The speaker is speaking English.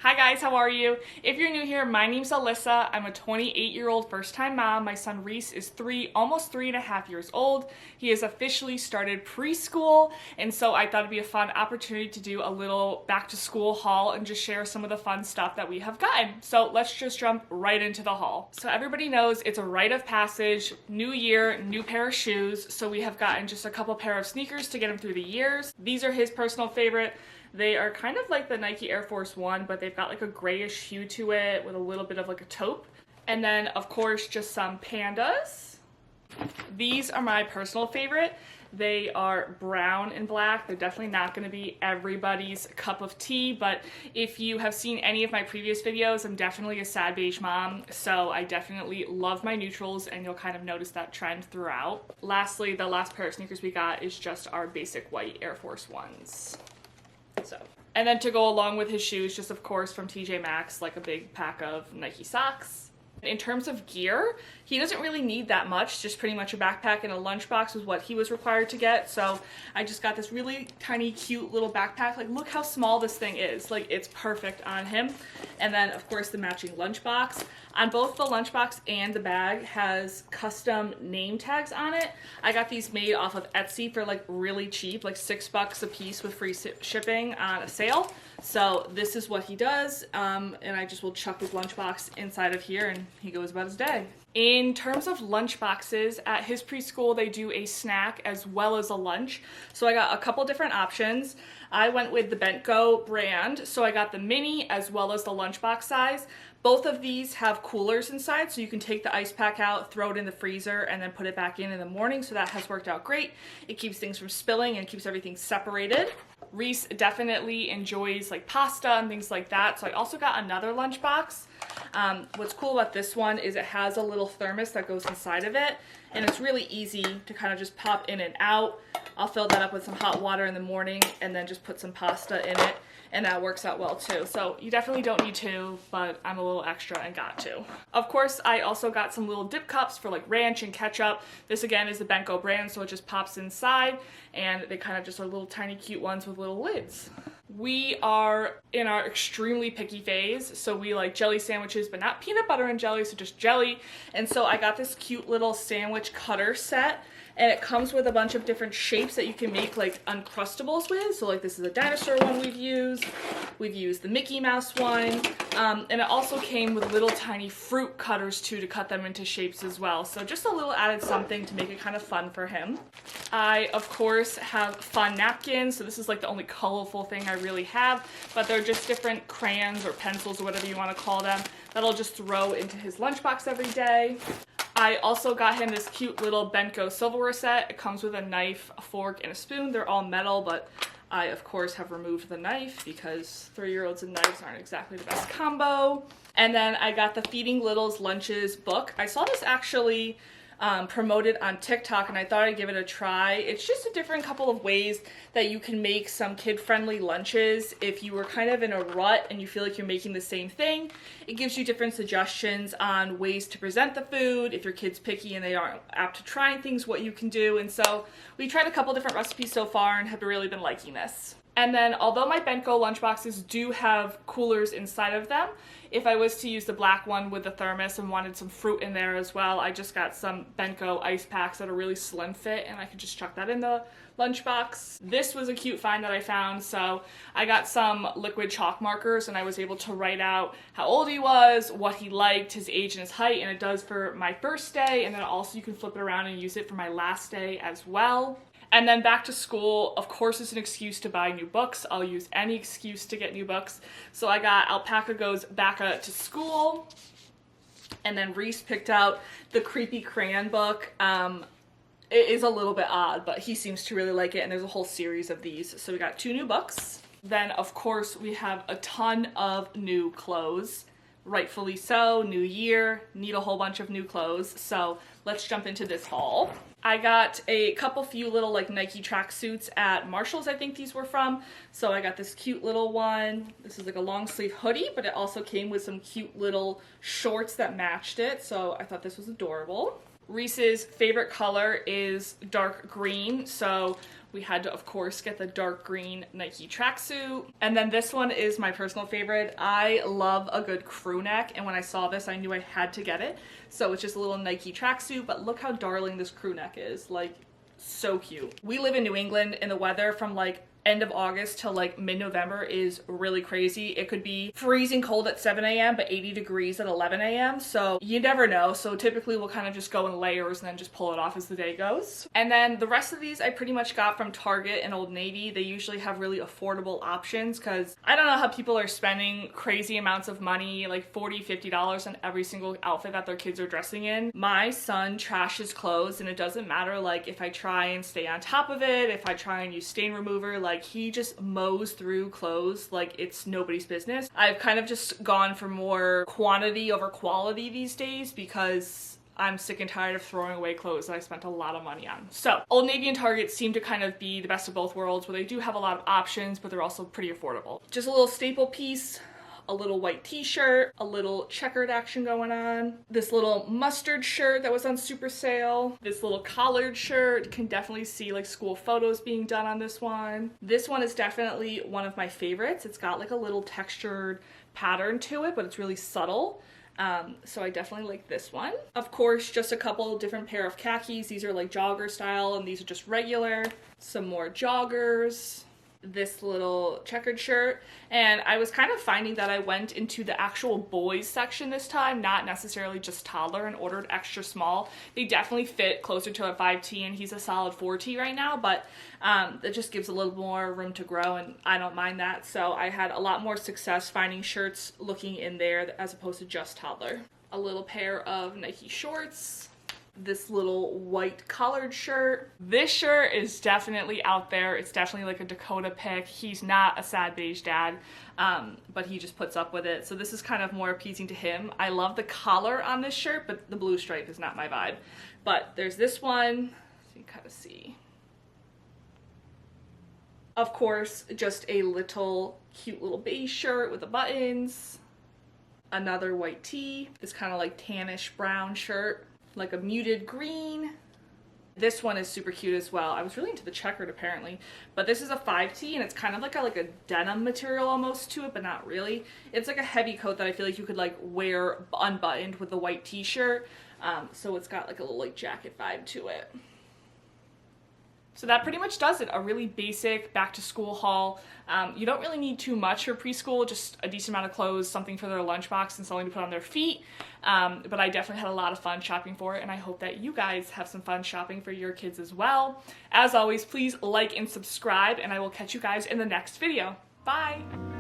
Hi guys, how are you? If you're new here, my name's Alyssa. I'm a 28-year-old first-time mom. My son Reese is almost 3.5 years old. He has officially started preschool, and so I thought it'd be a fun opportunity to do a little back-to-school haul and just share some of the fun stuff that we have gotten. So let's just jump right into the haul. So everybody knows it's a rite of passage, new year, new pair of shoes. So we have gotten just a couple pair of sneakers to get him through the years. These are his personal favorite. They are kind of like the Nike Air Force One, but they've got like a grayish hue to it with a little bit of like a taupe. And then of course just some Pandas. These are my personal favorite. They are brown and black. They're definitely not going to be everybody's cup of tea, but if you have seen any of my previous videos, I'm definitely a sad beige mom, so I definitely love my neutrals, and you'll kind of notice that trend throughout. Lastly, the last pair of sneakers we got is just our basic white Air Force Ones. And then to go along with his shoes, just of course from TJ Maxx, like a big pack of Nike socks. In terms of gear, he doesn't really need that much, just pretty much a backpack and a lunchbox was what he was required to get. So I just got this really tiny, cute little backpack. Like, look how small this thing is. Like, it's perfect on him. And then of course the matching lunchbox. On both the lunchbox and the bag has custom name tags on it. I got these made off of Etsy for like really cheap, like $6 a piece with free shipping on a sale. So this is what he does, and I just will chuck his lunchbox inside of here and he goes about his day. In terms of lunchboxes, at his preschool they do a snack as well as a lunch. So I got a couple different options. I went with the Bent-Go brand, so I got the mini as well as the lunchbox size. Both of these have coolers inside, so you can take the ice pack out, throw it in the freezer, and then put it back in the morning, so that has worked out great. It keeps things from spilling and keeps everything separated. Reese definitely enjoys like pasta and things like that, so I also got another lunchbox. What's cool about this one is it has a little thermos that goes inside of it, and it's really easy to kind of just pop in and out. I'll fill that up with some hot water in the morning and then just put some pasta in it, and that works out well too. So you definitely don't need to, but I'm a little extra and got to. Of course, I also got some little dip cups for like ranch and ketchup. This again is the Bent-Go brand, so it just pops inside, and they kind of just are little tiny cute ones with little lids. We are in our extremely picky phase, so we like jelly sandwiches, but not peanut butter and jelly, so just jelly. And so I got this cute little sandwich cutter set, and it comes with a bunch of different shapes that you can make like Uncrustables with. So like this is a dinosaur one we've used the Mickey Mouse one, and it also came with little tiny fruit cutters too to cut them into shapes as well. So just a little added something to make it kind of fun for him. I of course have fun napkins, so this is like the only colorful thing I really have, but they're just different crayons or pencils or whatever you want to call them that I'll just throw into his lunchbox every day. I also got him this cute little Bent-Go silverware set. It comes with a knife, a fork, and a spoon. They're all metal, but I of course have removed the knife because 3-year-olds and knives aren't exactly the best combo. And then I got the Feeding Littles Lunches book. I saw this actually promoted on TikTok, and I thought I'd give it a try. It's just a different couple of ways that you can make some kid-friendly lunches if you were kind of in a rut and you feel like you're making the same thing. It gives you different suggestions on ways to present the food. If your kid's picky and they aren't apt to trying things, what you can do. And so we tried a couple different recipes so far and have really been liking this. And then although my Bent-Go lunchboxes do have coolers inside of them, if I was to use the black one with the thermos and wanted some fruit in there as well, I just got some Bent-Go ice packs that are really slim fit, and I could just chuck that in the lunchbox. This was a cute find that I found, so I got some liquid chalk markers, and I was able to write out how old he was, what he liked, his age and his height, and it does for my first day, and then also you can flip it around and use it for my last day as well. And then back to school, of course, is an excuse to buy new books. I'll use any excuse to get new books. So I got Alpaca Goes Back to School. And then Reese picked out the Creepy Crayon book. It is a little bit odd, but he seems to really like it. And there's a whole series of these. So we got 2 new books. Then, of course, we have a ton of new clothes. Rightfully so, new year, need a whole bunch of new clothes. So let's jump into this haul. I got a few little like Nike tracksuits at Marshall's, I think these were from. So I got this cute little one. This is like a long sleeve hoodie, but it also came with some cute little shorts that matched it. So I thought this was adorable. Reese's favorite color is dark green, so we had to, of course, get the dark green Nike tracksuit. And then this one is my personal favorite. I love a good crew neck, and when I saw this, I knew I had to get it. So it's just a little Nike tracksuit, but look how darling this crew neck is. Like, so cute. We live in New England, and the weather from like end of August till like mid-November is really crazy. It could be freezing cold at 7 a.m. but 80 degrees at 11 a.m. So you never know. So typically we'll kind of just go in layers and then just pull it off as the day goes. And then the rest of these I pretty much got from Target and Old Navy. They usually have really affordable options because I don't know how people are spending crazy amounts of money, like $40, $50 on every single outfit that their kids are dressing in. My son trashes clothes, and it doesn't matter like if I try and stay on top of it, if I try and use stain remover, like he just mows through clothes like it's nobody's business. I've kind of just gone for more quantity over quality these days because I'm sick and tired of throwing away clothes that I spent a lot of money on. So Old Navy and Target seem to kind of be the best of both worlds, where they do have a lot of options, but they're also pretty affordable. Just a little staple piece, a little white t-shirt, a little checkered action going on, this little mustard shirt that was on super sale, this little collared shirt. Can definitely see like school photos being done on this one. This one is definitely one of my favorites. It's got like a little textured pattern to it, but it's really subtle. So I definitely like this one. Of course, just a couple different pair of khakis. These are like jogger style, and these are just regular. Some more joggers, this little checkered shirt. And I was kind of finding that I went into the actual boys section this time, not necessarily just toddler, and ordered extra small. They definitely fit closer to a 5T, and he's a solid 4T right now, but it just gives a little more room to grow, and I don't mind that. So I had a lot more success finding shirts looking in there as opposed to just toddler. A little pair of Nike shorts, this little white collared shirt. This shirt is definitely out there. It's definitely like a Dakota pick. He's not a sad beige dad, but he just puts up with it. So this is kind of more appeasing to him. I love the collar on this shirt, but the blue stripe is not my vibe. But there's this one, so you can kind of see. Of course, just a little cute little beige shirt with the buttons. Another white tee. This kind of like tannish brown shirt, like a muted green. This one is super cute as well. I was really into the checkered apparently, but this is a 5T, and it's kind of like a denim material almost to it, but not really. It's like a heavy coat that I feel like you could like wear unbuttoned with a white t-shirt. So it's got like a little like jacket vibe to it. So that pretty much does it. A really basic back to school haul. You don't really need too much for preschool, just a decent amount of clothes, something for their lunchbox, and something to put on their feet. But I definitely had a lot of fun shopping for it, and I hope that you guys have some fun shopping for your kids as well. As always, please like and subscribe, and I will catch you guys in the next video. Bye!